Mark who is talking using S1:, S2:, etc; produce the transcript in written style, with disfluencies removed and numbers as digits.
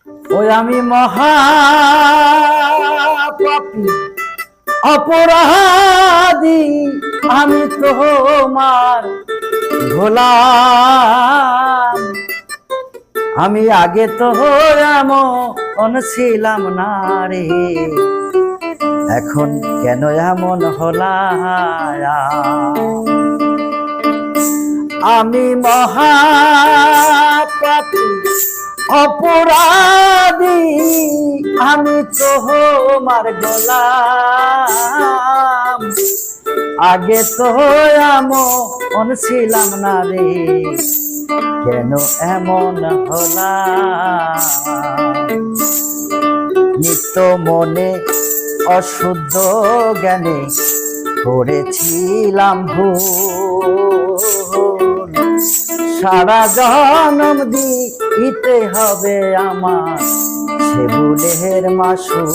S1: ওই আমি মহা পাপী অপরাধী, আমি তোমার গোলাম। আমি আগে তো এমন ছিলাম না রে, এখন কেন এমন হলাম। আমি মহা পাপী অপরাধী, আমি তোমার গোলাম। আগে তো এমন ছিলাম না রে, কেন এমন হলাম। নিত্য মনে অশুদ্ধ জ্ঞানে করেছিলাম ভুল, সারা জনম দিতে হবে আমার সে ভুলের মাসুল।